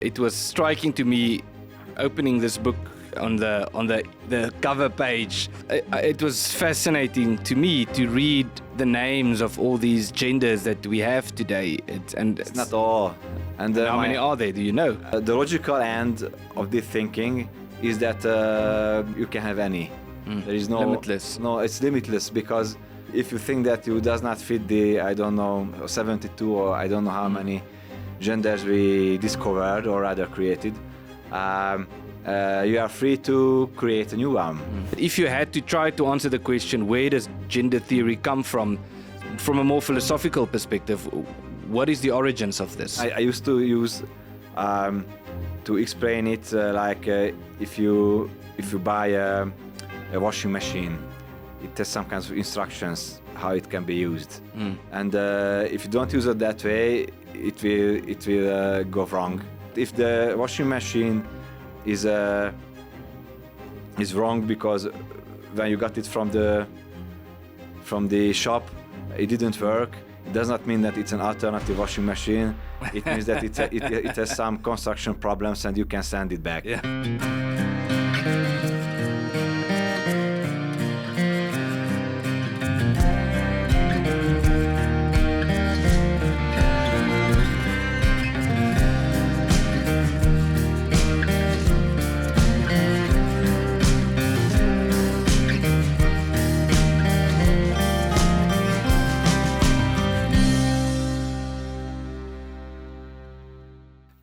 It was striking to me opening this book on the cover page. It was fascinating to me to read the names of all these genders that we have today. It's not all. And how many are there? Do you know? The logical end of this thinking is that you can have any. There is no limitless. No, it's limitless, because if you think that you does not fit the 72 or I don't know how many genders we discovered or rather created, you are free to create a new one. If you had to try to answer the question, where does gender theory come from a more philosophical perspective, what is the origins of this? I used to use to explain it like if you buy a washing machine, it has some kinds of instructions how it can be used, and if you don't use it that way, it will go wrong. If the washing machine is wrong because when you got it from the shop it didn't work, it does not mean that it's an alternative washing machine. It means that it has some construction problems and you can send it back. Yeah.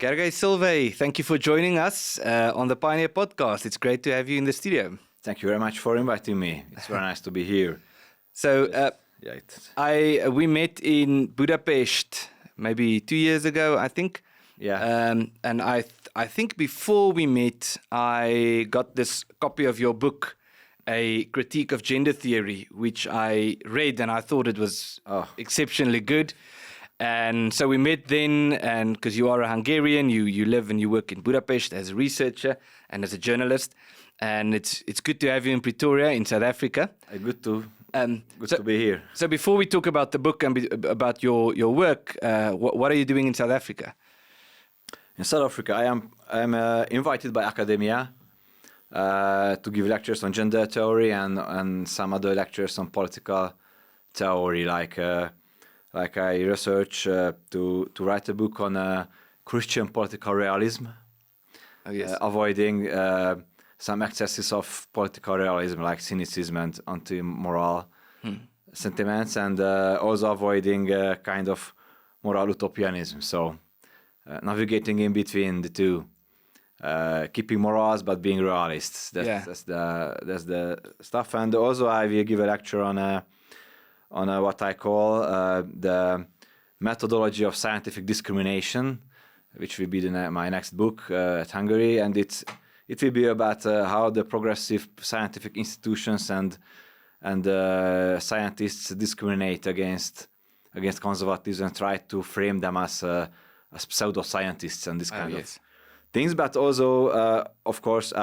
Gergely Szilvay, thank you for joining us on the Pioneer Podcast. It's great to have you in the studio. Thank you very much for inviting me. It's very nice to be here. So we met in Budapest maybe 2 years ago, I think. Yeah. And I think before we met, I got this copy of your book, A Critique of Gender Theory, which I read and I thought it was exceptionally good. And so we met then, and because you are a Hungarian, you live and you work in Budapest as a researcher and as a journalist, and it's good to have you in Pretoria in South Africa. Good to be here. So before we talk about the book and about your work, what are you doing in South Africa? In South Africa, I am invited by academia to give lectures on gender theory and some other lectures on political theory, like I research to write a book on Christian political realism, avoiding some excesses of political realism like cynicism and anti-moral sentiments, and also avoiding kind of moral utopianism. So navigating in between the two, keeping morals but being realists. That's the stuff. And also I will give a lecture on what I call the methodology of scientific discrimination, which will be my next book at Hungary, and it will be about how the progressive scientific institutions and scientists discriminate against conservatives and try to frame them as pseudo-scientists and this kind of things. But also, of course,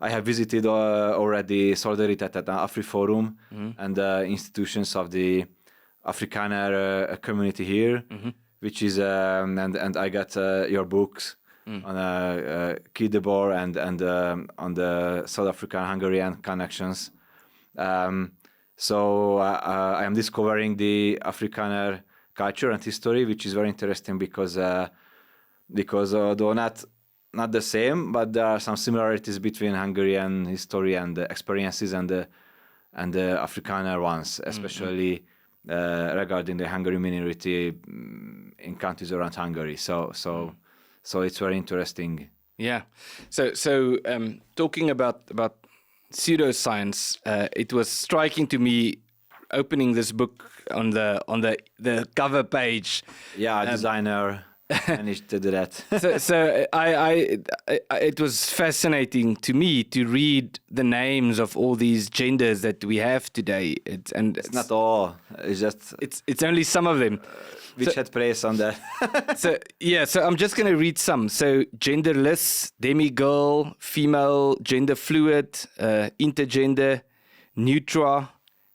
I have visited already Solidaritet at the AfriForum and the institutions of the Afrikaner community here, which is and I got your books on Guy Debord and on the South African-Hungarian connections. So I am discovering the Afrikaner culture and history, which is very interesting because although not the same, but there are some similarities between Hungarian history and the experiences and the Afrikaner ones, especially regarding the Hungarian minority in countries around Hungary. So it's very interesting. Yeah. So talking about pseudoscience, it was striking to me opening this book on the cover page. Yeah, designer. Managed to do that. so it was fascinating to me to read the names of all these genders that we have today. It's not all. It's just it's only some of them. Which had place on that. So I'm just going to read some. So genderless, demigirl, female, gender fluid, intergender, neutra,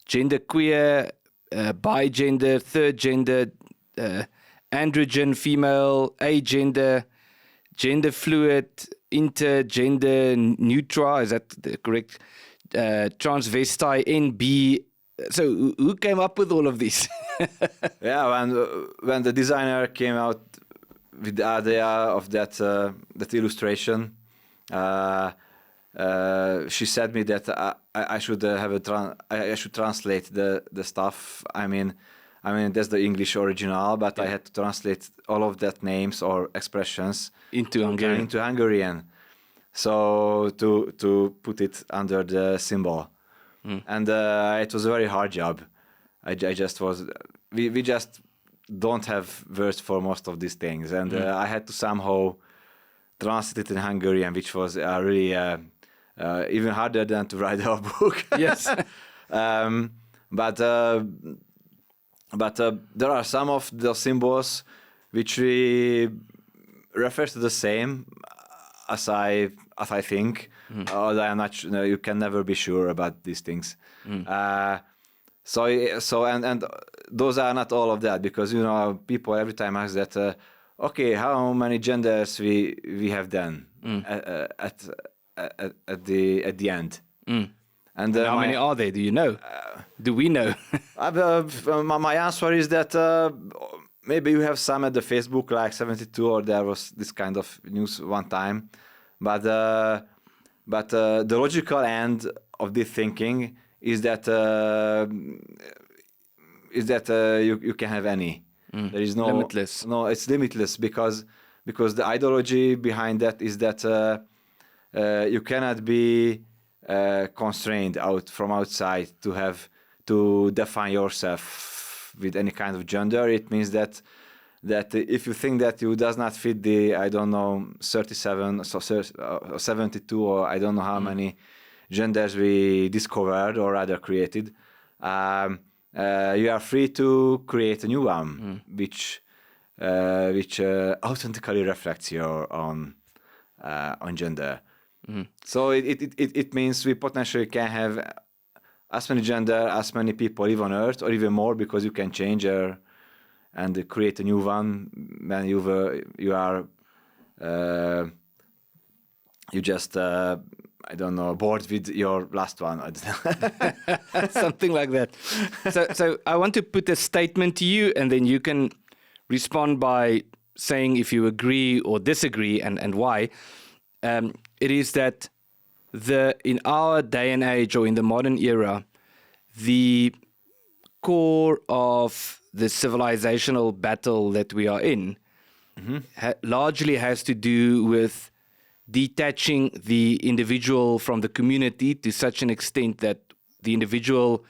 genderqueer, bigender, third gender, androgen, female, agender, gender fluid, intergender neutral. Is that the correct? Transvestite, NB. So who came up with all of these? Yeah, when the designer came out with the idea of that illustration, she said me that I should have I should translate the stuff. I mean that's the English original, but I had to translate all of that names or expressions into Hungarian. So to put it under the symbol, and it was a very hard job. We just don't have words for most of these things, and I had to somehow translate it in Hungarian, which was really even harder than to write a book. Yes. But there are some of the symbols which we refer to the same as I think. Although I'm not. You can never be sure about these things. So and those are not all of that, because people every time ask that. Okay, how many genders we have then at the end? And how many are there? Do you know? Do we know? My answer is that maybe you have some at the Facebook, like 72, or there was this kind of news one time. But the logical end of this thinking is that you can have any. There is no limitless. No, it's limitless because the ideology behind that is that you cannot be constrained from outside to define yourself with any kind of gender. It means that if you think that you does not fit the 37 or 72 or I don't know how many genders we discovered or rather created. You are free to create a new one, which authentically reflects your own gender. So it means we potentially can have as many gender as many people live on Earth, or even more, because you can change and create a new one when you are you just I don't know, bored with your last one. Something like that. So I want to put a statement to you, and then you can respond by saying if you agree or disagree and why. It is that in our day and age, or in the modern era, the core of the civilizational battle that we are in largely has to do with detaching the individual from the community to such an extent that the individual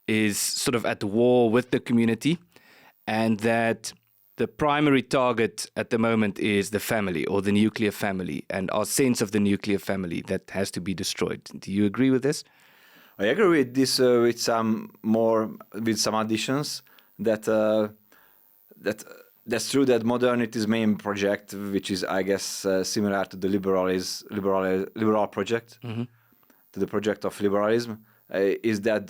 is sort of at war with the community, and that the primary target at the moment is the family, or the nuclear family, and our sense of the nuclear family that has to be destroyed. Do you agree with this? I agree with this with some additions that's true that Modernity's main project, which is, I guess, similar to the liberal project, to the project of liberalism, is that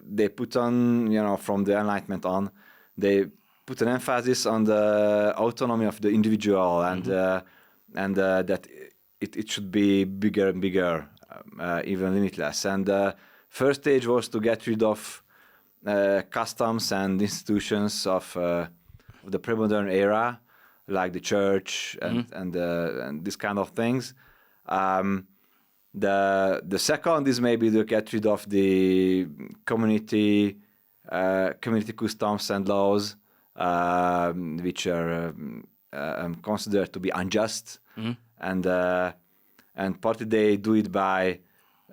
they put on, from the Enlightenment on, they put an emphasis on the autonomy of the individual and that it should be bigger and bigger, even limitless. And the first stage was to get rid of customs and institutions of the pre-modern era, like the church and this kind of things. The second is maybe to get rid of the community customs and laws, which are considered to be unjust, and partly they do it by,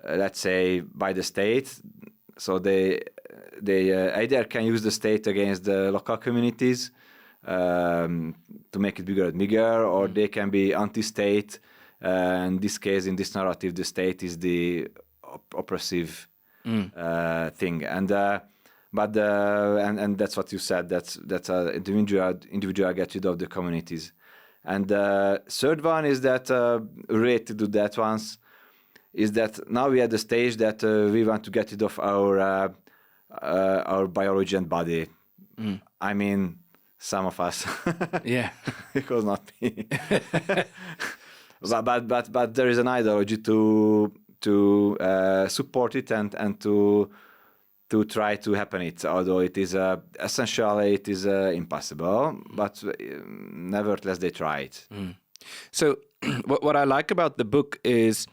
let's say, by the state. So they either can use the state against the local communities to make it bigger and bigger, or they can be anti-state. In this case, in this narrative, the state is the oppressive thing, and that's what you said. That's individual get rid of the communities, and the third one is that related to that ones is that now we are at the stage that we want to get rid of our biology and body. I mean, some of us. Yeah. It was not me. but there is an ideology to support it and to try to happen it, although it is essentially it is impossible, but nevertheless they try it. So what I like about the book is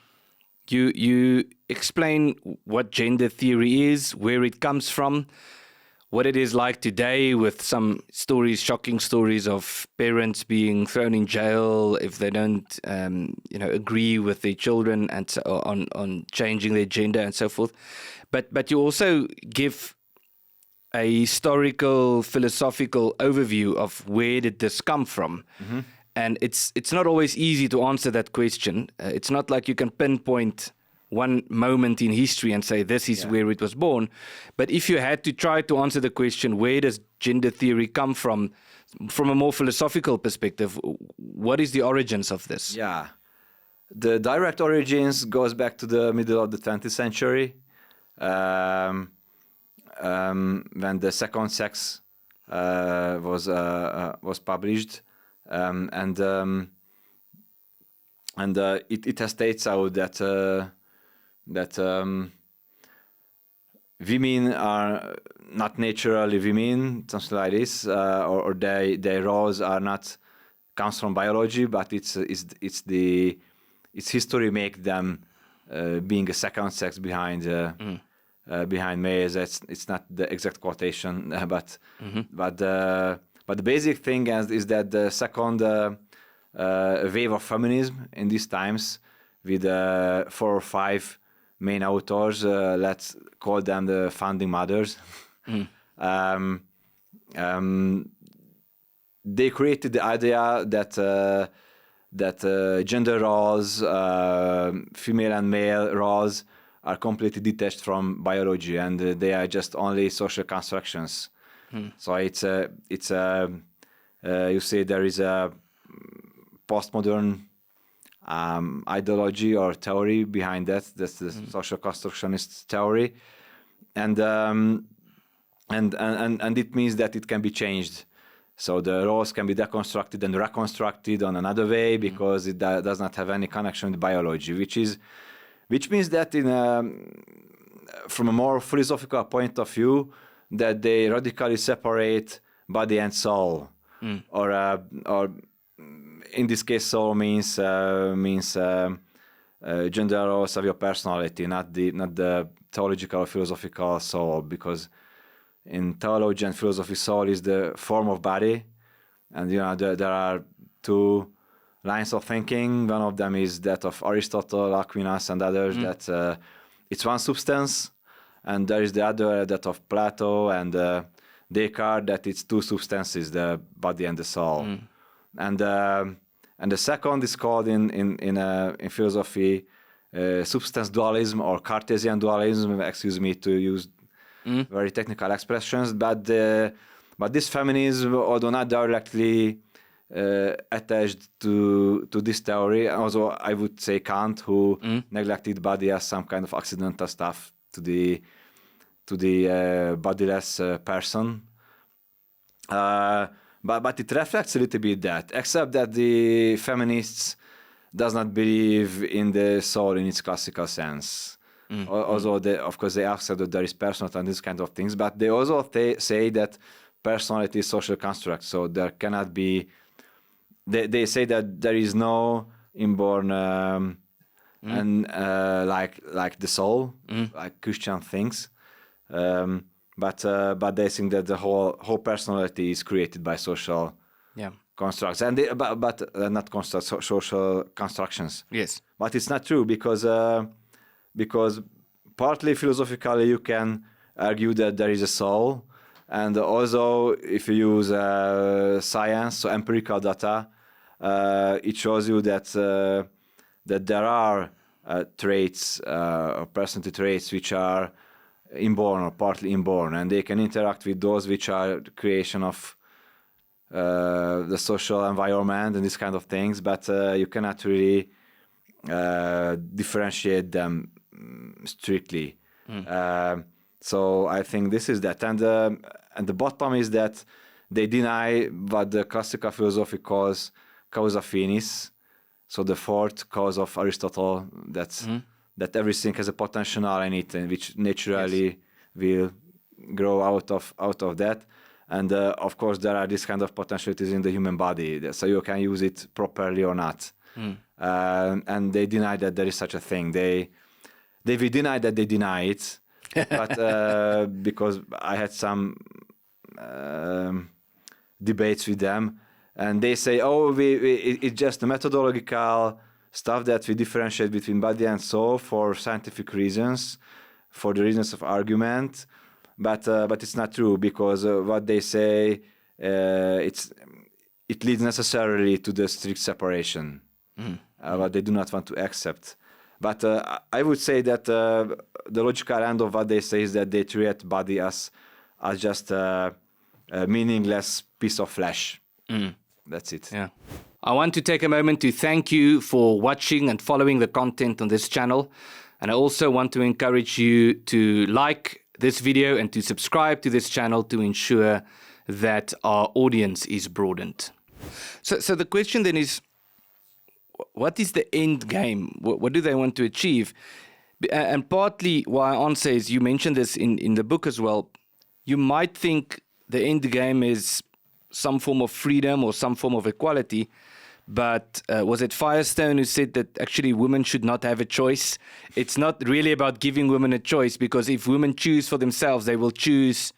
you explain what gender theory is, where it comes from, what it is like today, with some stories, shocking stories of parents being thrown in jail if they don't, agree with their children and so on changing their gender and so forth. But you also give a historical, philosophical overview of where did this come from. Mm-hmm. And it's not always easy to answer that question. It's not like you can pinpoint one moment in history and say this is where it was born. But if you had to try to answer the question, where does gender theory come from a more philosophical perspective, what is the origins of this? Yeah, the direct origins goes back to the middle of the 20th century, when the second sex was published, and it has states out that women are not naturally women, something like this, or their roles are not comes from biology, but it's history make them being a second sex behind males. It's not the exact quotation, but the basic thing is that the second wave of feminism in these times, with 4 or 5 main authors, let's call them the founding mothers. They created the idea that gender roles, female and male roles, are completely detached from biology, and they are just only social constructions. So it's you say there is a postmodern ideology or theory behind that. That's the social constructionist theory, and it means that it can be changed. So the roles can be deconstructed and reconstructed on another way because it does not have any connection with biology, which means that from a more philosophical point of view, that they radically separate body and soul, or in this case, soul means gender roles of your personality, not the theological or philosophical soul, because in theology and philosophy, soul is the form of body, and there are 2 lines of thinking. One of them is that of Aristotle, Aquinas, and others, that it's one substance, and there is the other, that of Plato and Descartes, that it's 2 substances, the body and the soul. And the second is called in philosophy substance dualism or Cartesian dualism. Excuse me to use very technical expressions, but this feminism, although not directly attached to this theory, also I would say Kant, who neglected body as some kind of accidental stuff to the bodiless person. But it reflects a little bit that, except that the feminists does not believe in the soul in its classical sense. Although of course they accept that there is personality and these kind of things, but they also say that personality is social construct, so there cannot be. They say that there is no inborn and like the soul, like Christian things. But they think that the whole personality is created by social constructs, and but not constructs, social constructions. Yes, but it's not true because partly philosophically you can argue that there is a soul, and also if you use science, so empirical data, it shows you that there are traits, personality traits, which are inborn or partly inborn, and they can interact with those which are creation of the social environment and these kind of things, but you cannot really differentiate them strictly. So I think this is that, and the bottom is that they deny what the classical philosophy calls causa finis, so the fourth cause of Aristotle, that everything has a potential in it, and which naturally will grow out of that. And of course, there are this kind of potentialities in the human body, so you can use it properly or not. And they deny that there is such a thing. They will deny that they deny it, but because I had some debates with them, and they say, "Oh, it's just a methodological stuff that we differentiate between body and soul for scientific reasons, for the reasons of argument." But it's not true, because what they say it leads necessarily to the strict separation, what they do not want to accept. But I would say that the logical end of what they say is that they treat body as just a meaningless piece of flesh. That's it. Yeah. I want to take a moment to thank you for watching and following the content on this channel. And I also want to encourage you to like this video and to subscribe to this channel to ensure that our audience is broadened. So the question then is, what is the end game? What do they want to achieve? And partly why I answer is, you mentioned this in the book as well, you might think the end game is some form of freedom or some form of equality, but was it Firestone who said that actually women should not have a choice? It's not really about giving women a choice, because if women choose for themselves, they will choose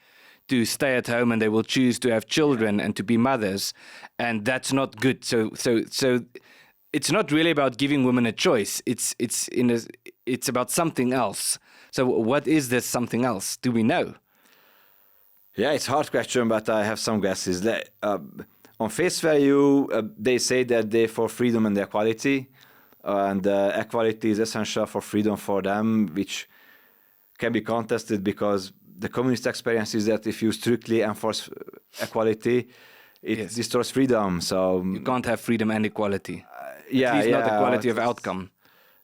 to stay at home and they will choose to have children and to be mothers, and that's not good. So it's not really about giving women a choice. It's about something else. So what is this something else? Do we know? Yeah, it's a hard question, but I have some guesses. On face value, they say that they're for freedom and equality, and equality is essential for freedom for them, which can be contested because the communist experience is that if you strictly enforce equality, it destroys freedom. So you can't have freedom and equality. At least not equality of outcome.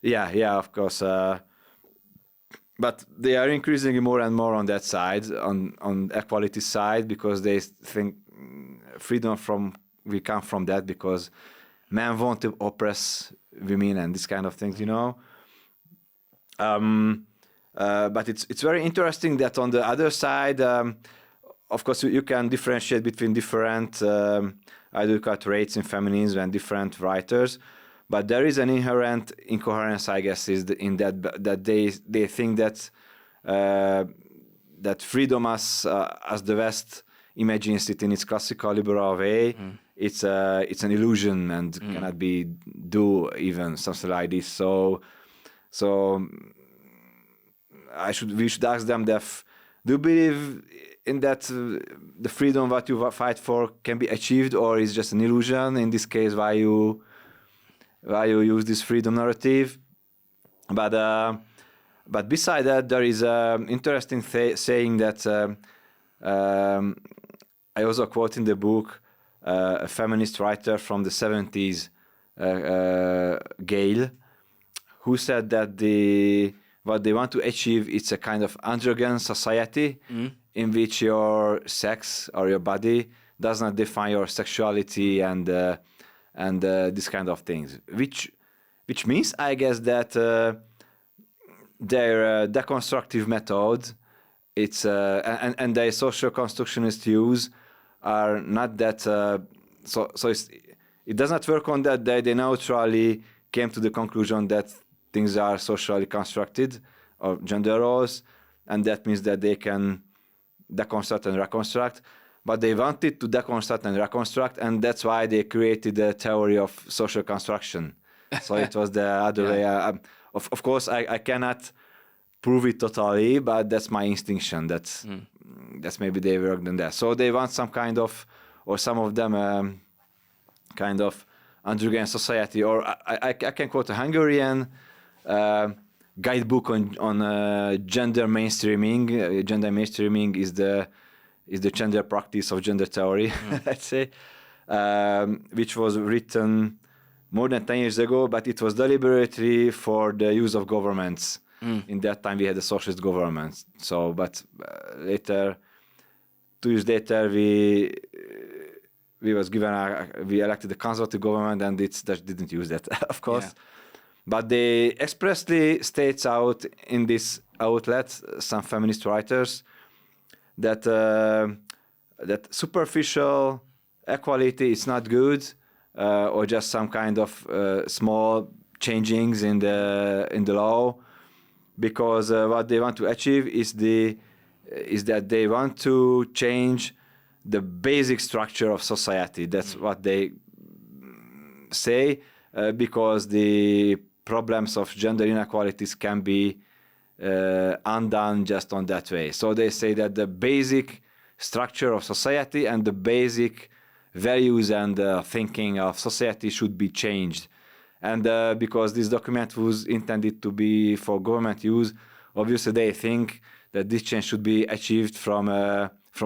Yeah, of course. But they are increasing more and more on that side, on equality side, because they think freedom we come from that, because men want to oppress women and this kind of things, But it's very interesting that on the other side, of course, you can differentiate between different ideological traits in feminism and different writers. But there is an inherent incoherence, I guess, in that they think that that freedom as the West imagines it in its classical liberal way, it's an illusion and cannot be do even something like this. So we should ask them do you believe in that the freedom that you fight for can be achieved, or is just an illusion? In this case, why you use this freedom narrative? But beside that, there is an interesting saying that I also quote in the book a feminist writer from the 70s, Gale, who said that what they want to achieve is a kind of androgyn society in which your sex or your body does not define your sexuality and this kind of things, which means, I guess, that their deconstructive method, it's and their social constructionist views are not that. So it does not work on that. They neutrally came to the conclusion that things are socially constructed, or gender roles, and that means that they can deconstruct and reconstruct. But they wanted to deconstruct and reconstruct, and that's why they created the theory of social construction. So it was the other way. Of course, I cannot prove it totally, but that's my instinction. That's maybe they worked on that. So they want some kind of, or some of them, kind of androgyn society. Or I can quote a Hungarian guidebook on gender mainstreaming. Gender mainstreaming is the gender practice of gender theory, let's say, which was written more than 10 years ago, but it was deliberately for the use of governments. In that time, we had a socialist government. So, but later, 2 years later, we elected a conservative government, and that didn't use that, of course. Yeah. But they expressly states out in this outlet, some feminist writers, that that superficial equality is not good, or just some kind of small changings in the law, because what they want to achieve is that they want to change the basic structure of society. That's what they say, because the problems of gender inequalities can be undone just on that way. So they say that the basic structure of society and the basic values and thinking of society should be changed. And because this document was intended to be for government use, obviously they think that this change should be achieved from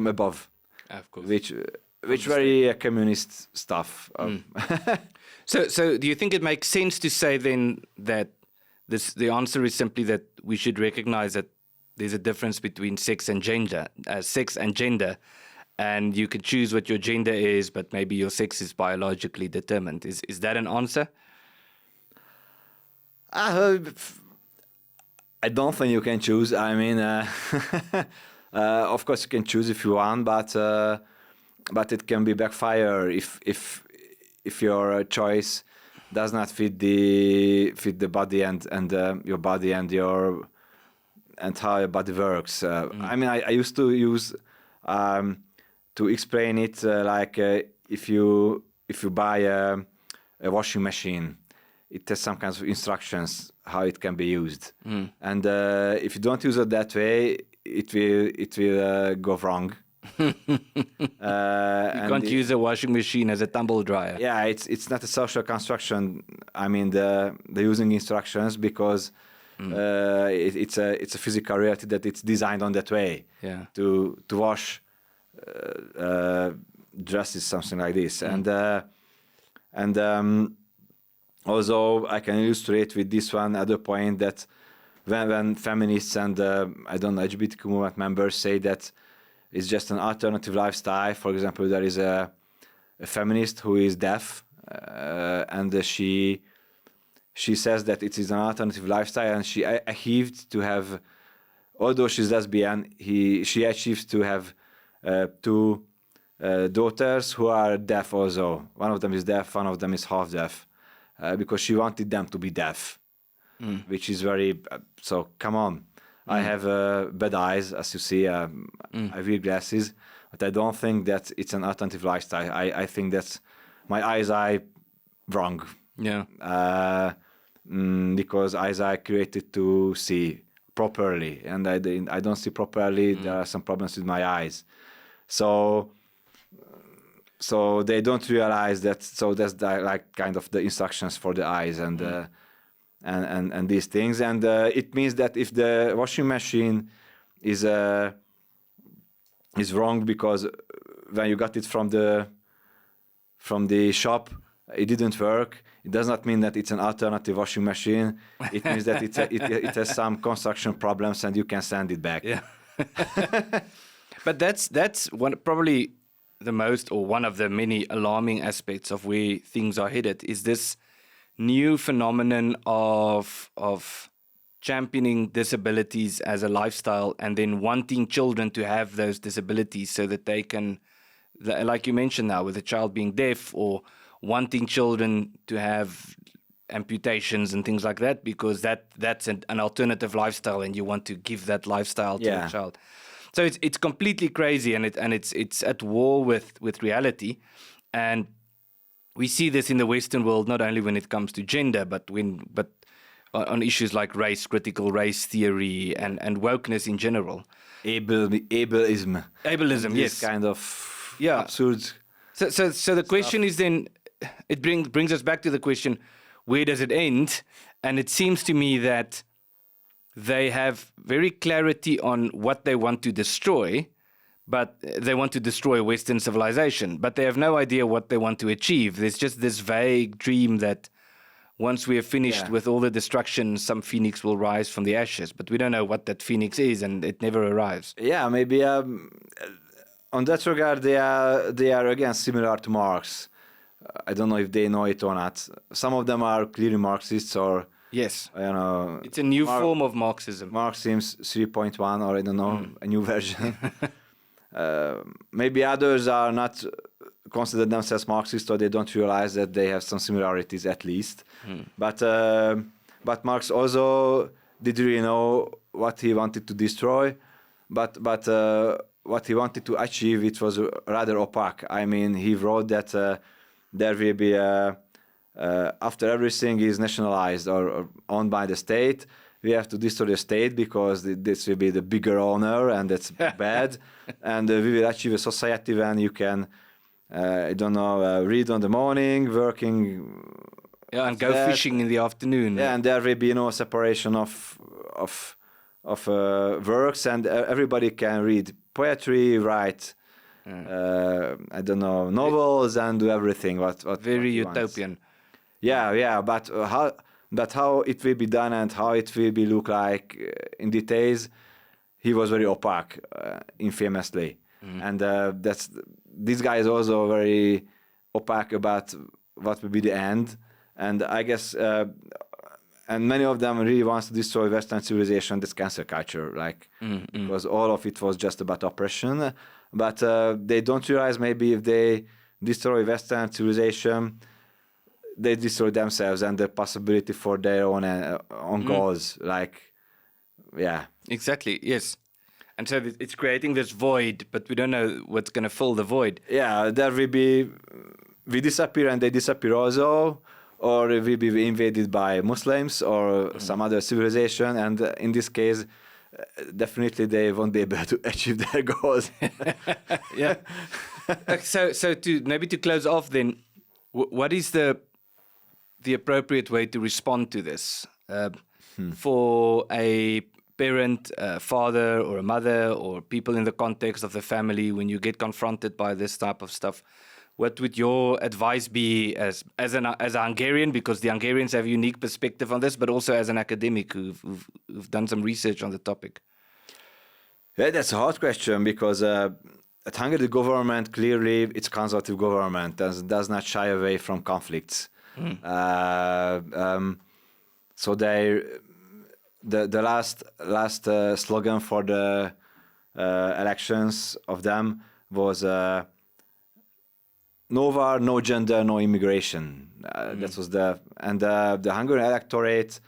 above, Of course. which very communist stuff. So do you think it makes sense to say then that the answer is simply that we should recognize that there's a difference between sex and gender, and you can choose what your gender is, but maybe your sex is biologically determined. Is that an answer? I don't think you can choose. I mean, of course you can choose if you want, but it can be backfire if your choice does not fit the body and your body and how your body works. I mean, I used to use to explain it like if you buy a washing machine, it has some kinds of instructions how it can be used, and if you don't use it that way, it will go wrong. You can't use a washing machine as a tumble dryer. Yeah, it's not a social construction. I mean, the using instructions, because it's a physical reality that it's designed on that way. Yeah. To wash dresses, something like this, and also I can illustrate with this one other point that when feminists and LGBTQ movement members say that it's just an alternative lifestyle. For example, there is a feminist who is deaf, and she says that it is an alternative lifestyle, and she achieved to have, although she's lesbian, she achieved to have 2 daughters who are deaf also. One of them is deaf, one of them is half deaf, because she wanted them to be deaf, which is very so. Come on. I have bad eyes, as you see. I wear glasses, but I don't think that it's an alternative lifestyle. I think that my eyes are wrong. Yeah. Because eyes are created to see properly, and I don't see properly. There are some problems with my eyes, so they don't realize that. So that's like kind of the instructions for the eyes and these things, and it means that if the washing machine is wrong because when you got it from the shop it didn't work, it does not mean that it's an alternative washing machine. It means that it has some construction problems and you can send it back. Yeah. But that's probably the most, or one of the many alarming aspects of where things are headed, is this new phenomenon of championing disabilities as a lifestyle and then wanting children to have those disabilities so that they can, like you mentioned now, with a child being deaf, or wanting children to have amputations and things like that, because that's an alternative lifestyle and you want to give that lifestyle to the child. So it's completely crazy, and it's at war with reality. And we see this in the Western world, not only when it comes to gender, but on issues like race, critical race theory, and wokeness in general. Ableism. Ableism, yes. Kind of absurd. So the question is then, it brings us back to the question, where does it end? And it seems to me that they have very clarity on what they want to destroy, but they want to destroy Western civilization, but they have no idea what they want to achieve. There's just this vague dream that once we are finished with all the destruction, some phoenix will rise from the ashes, but we don't know what that phoenix is, and it never arrives. Yeah, maybe on that regard, they are again similar to Marx. I don't know if they know it or not. Some of them are clearly Marxists, or Yes. you know, It's a new form of Marxism. Marxism 3.1, or I don't know, a new version. Maybe others are not consider themselves Marxist, or they don't realize that they have some similarities at least. But Marx also did really know what he wanted to destroy, but what he wanted to achieve, it was rather opaque. I mean, he wrote that there will be after everything is nationalized or owned by the state, we have to destroy the state because this will be the bigger owner, and that's bad. And we will achieve a society when you can, I don't know, read on the morning, working. Yeah, and go fishing in the afternoon. Yeah, and there will be no separation of works, and everybody can read poetry, write, I don't know, novels, and do everything. What Very what utopian. Yeah, but how it will be done and how it will be look like in details, he was very opaque, infamously, and this guy is also very opaque about what will be the end, and I guess. And many of them really wants to destroy Western civilization, this cancel culture, like, because all of it was just about oppression. But they don't realize maybe if they destroy Western civilization, they destroy themselves and the possibility for their own goals. Like, yeah. Exactly, yes. And so it's creating this void, but we don't know what's going to fill the void. Yeah, there will be, we disappear and they disappear also, or we will be invaded by Muslims or some other civilization, and in this case, definitely they won't be able to achieve their goals. Yeah. So to close off, then, what is the appropriate way to respond to this for a parent, father, or a mother, or people in the context of the family when you get confronted by this type of stuff? What would your advice be as a Hungarian, because the Hungarians have a unique perspective on this, but also as an academic who've done some research on the topic? Yeah, that's a hard question, because at Hungary, the government, clearly, it's conservative government, does not shy away from conflicts. So the last slogan for the elections of them was no war, no gender, no immigration. That was the Hungarian electorate.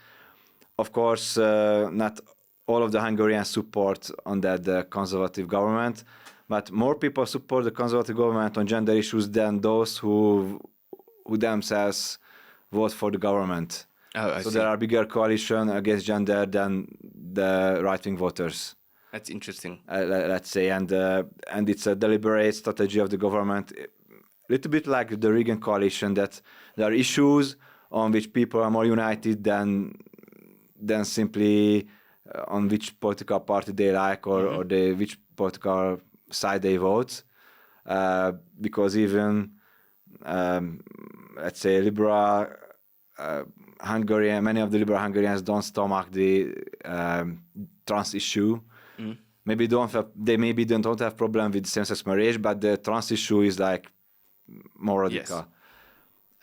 Of course, not all of the Hungarians support on that the conservative government, but more people support the conservative government on gender issues than those who themselves vote for the government. I so see. There are bigger coalition against gender than the right-wing voters. That's interesting. Let's say, and it's a deliberate strategy of the government. A little bit like the Reagan coalition, that there are issues on which people are more united than simply on which political party they like or which political side they vote. Because even, let's say, liberal Hungarian, many of the liberal Hungarians don't stomach the trans issue. Maybe don't have problem with same-sex marriage, but the trans issue is like more radical.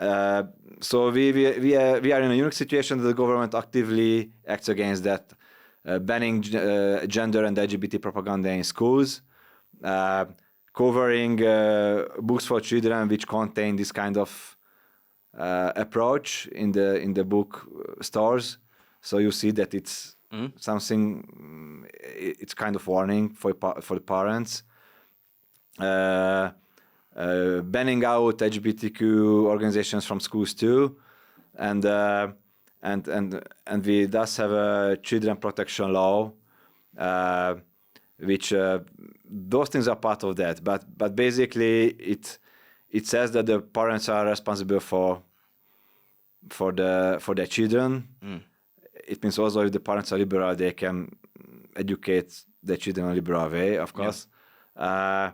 Yes. So we are in a unique situation that the government actively acts against that, banning gender and LGBT propaganda in schools, covering books for children which contain this kind of approach in the book stores. So you see that it's something. It's kind of warning for the parents. Banning out LGBTQ organizations from schools too, and we thus have a children protection law, which those things are part of that. But basically it says that the parents are responsible for their children. It means also if the parents are liberal, they can educate their children in a liberal way, of course. Yeah.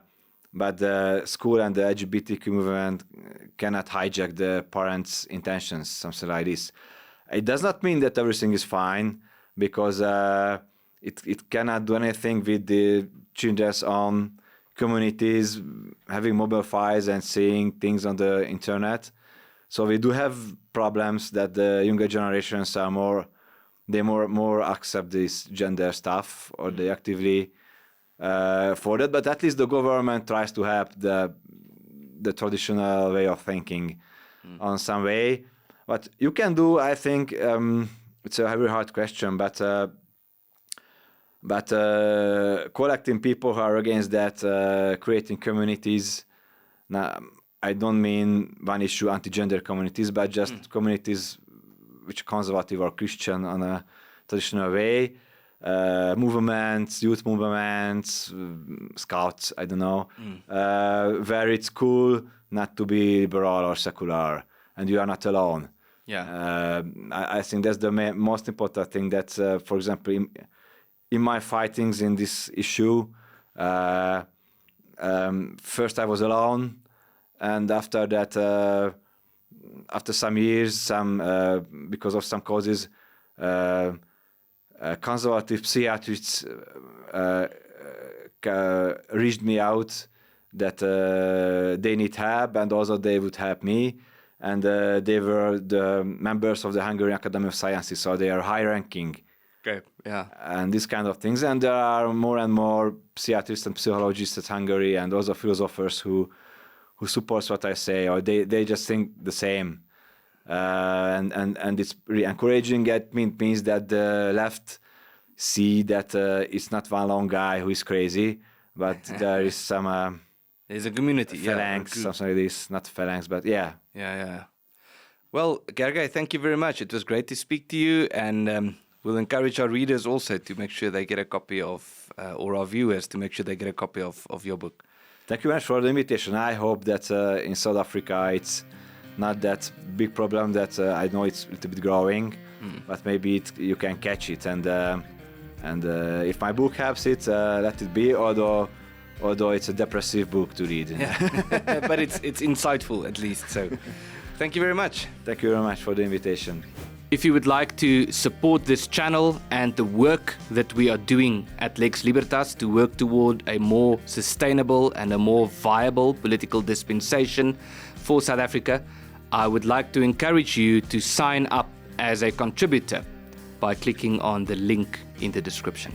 But the school and the LGBTQ movement cannot hijack the parents' intentions, something like this. It does not mean that everything is fine, because it cannot do anything with the children's own communities, having mobile phones and seeing things on the internet. So we do have problems that the younger generations are more accept this gender stuff, or they actively for that. But at least the government tries to help the traditional way of thinking on some way. What you can do, I think, it's a very hard question, but collecting people who are against that, creating communities. Now, I don't mean one issue anti-gender communities, but just communities which are conservative or Christian on a traditional way. Movements, youth movements, scouts, I don't know, where it's cool not to be liberal or secular, and you are not alone. Yeah. I think that's the most important thing. That, for example, in my fightings in this issue, first I was alone, and after that, after some years, because of some causes, conservative psychiatrists reached me out that they need help, and also they would help me. And they were the members of the Hungarian Academy of Sciences, so they are high-ranking. Okay. Yeah. And these kind of things. And there are more and more psychiatrists and psychologists at Hungary, and also philosophers who supports what I say, or they just think the same. And it's really encouraging. It means that the left see that it's not one lone guy who is crazy, but there is some There's a community, phalanx, something like this. Not phalanx, but yeah. Yeah. Well, Gergely, thank you very much. It was great to speak to you, and we'll encourage our readers also to make sure they get a copy of, or our viewers to make sure they get a copy of your book. Thank you very much for the invitation. I hope that in South Africa it's not that big problem. That I know it's a little bit growing, but maybe you can catch it. And if my book helps it, let it be. Although it's a depressive book to read. Yeah. But it's insightful at least. So, thank you very much. Thank you very much for the invitation. If you would like to support this channel and the work that we are doing at Lex Libertas to work toward a more sustainable and a more viable political dispensation for South Africa, I would like to encourage you to sign up as a contributor by clicking on the link in the description.